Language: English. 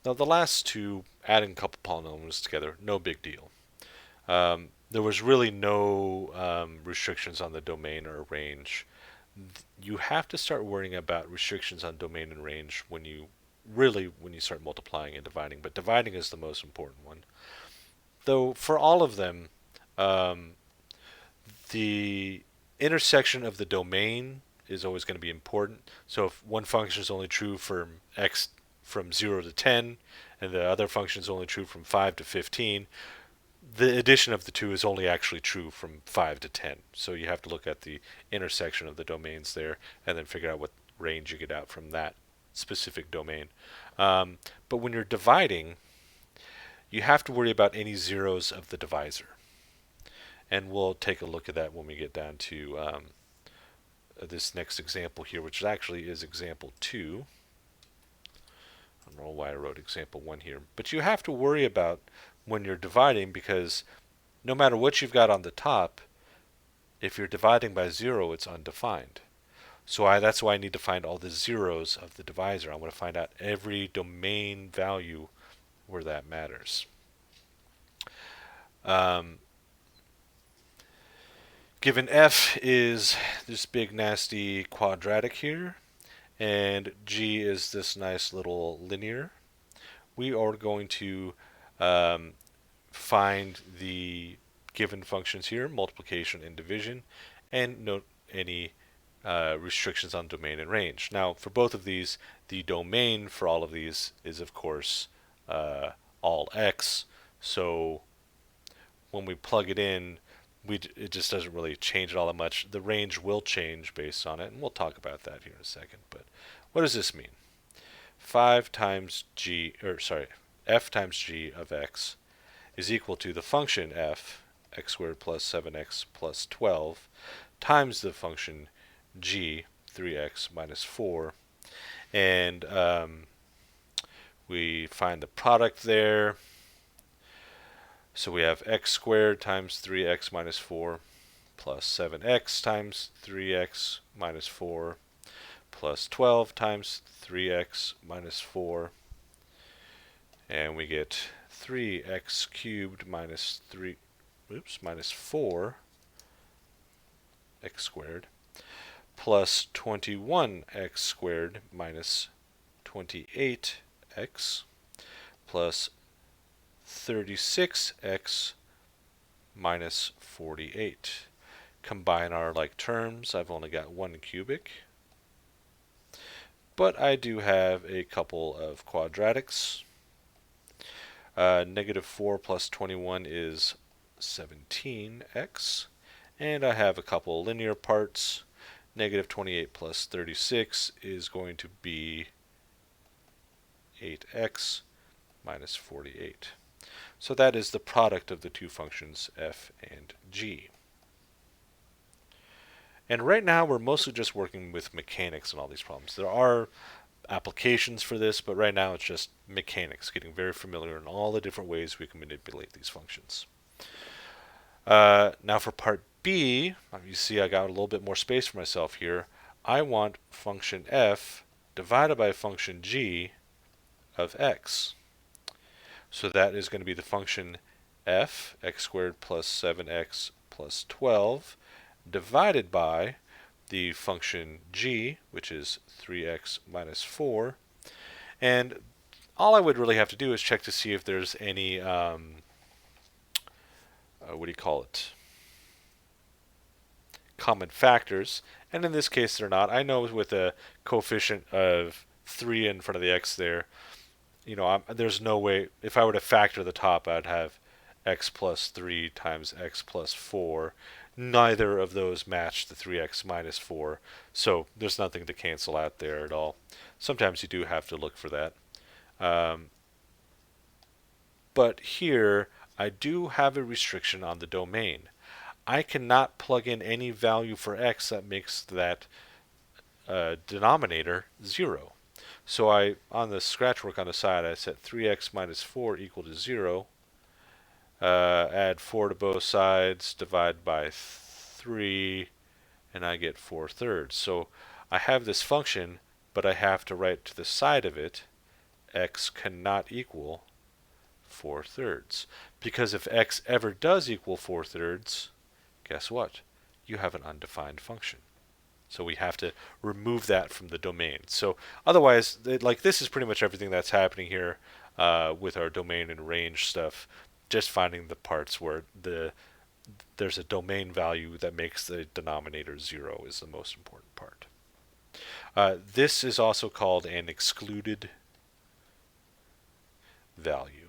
Now the last two, adding a couple polynomials together, no big deal. There was really no restrictions on the domain or range. You have to start worrying about restrictions on domain and range when you start multiplying and dividing, but dividing is the most important one. Though for all of them, um, the intersection of the domain is always going to be important. So if one function is only true from x from 0 to 10 and the other function is only true from 5 to 15, the addition of the two is only actually true from 5 to 10. So you have to look at the intersection of the domains there and then figure out what range you get out from that specific domain. But when you're dividing, you have to worry about any zeros of the divisor. And we'll take a look at that when we get down to this next example here, which actually is example 2. I don't know why I wrote example 1 here. But you have to worry about when you're dividing, because no matter what you've got on the top, if you're dividing by 0, it's undefined. So that's why I need to find all the zeros of the divisor. I want to find out every domain value where that matters. Um, Given f is this big nasty quadratic here, and g is this nice little linear, we are going to um, find the given functions here, multiplication and division, and note any restrictions on domain and range. Now, for both of these, the domain for all of these is, of course, all x. So when we plug it in, it just doesn't really change it all that much. The range will change based on it, and we'll talk about that here in a second. But what does this mean? 5 times g, or sorry, f times g of x is equal to the function f, x squared plus 7x plus 12, times the function g, 3x minus 4. And we find the product there. So we have x squared times 3x minus 4 plus 7x times 3x minus 4 plus 12 times 3x minus 4. And we get 3x cubed minus 4 x squared plus 21x squared minus 28x plus 36x minus 48. Combine our like terms. I've only got 1 cubic, but I do have a couple of quadratics. Negative 4 plus 21 is 17x, and I have a couple linear parts. Negative 28 plus 36 is going to be 8x minus 48. So that is the product of the two functions f and g. And right now we're mostly just working with mechanics in all these problems. There are applications for this, but right now it's just mechanics, getting very familiar in all the different ways we can manipulate these functions. Now for part B, you see I got a little bit more space for myself here. I want function f divided by function g of x. So that is going to be the function f, x squared plus 7x plus 12, divided by the function g, which is 3x minus 4. And all I would really have to do is check to see if there's any, what do you call it, common factors. And in this case, they're not. I know with a coefficient of 3 in front of the x there, there's no way, if I were to factor the top, I'd have x plus 3 times x plus 4. Neither of those match the 3x minus 4, so there's nothing to cancel out there at all. Sometimes you do have to look for that. Um, but here, I do have a restriction on the domain. I cannot plug in any value for x that makes that denominator 0. So on the scratch work on the side, I set 3x minus 4 equal to 0. Add 4 to both sides, divide by 3, and I get 4/3. So I have this function, but I have to write to the side of it x cannot equal 4/3. Because if x ever does equal 4/3, guess what? You have an undefined function. So we have to remove that from the domain. So otherwise, like this is pretty much everything that's happening here with our domain and range stuff. Just finding the parts where there's a domain value that makes the denominator 0 is the most important part. This is also called an excluded value.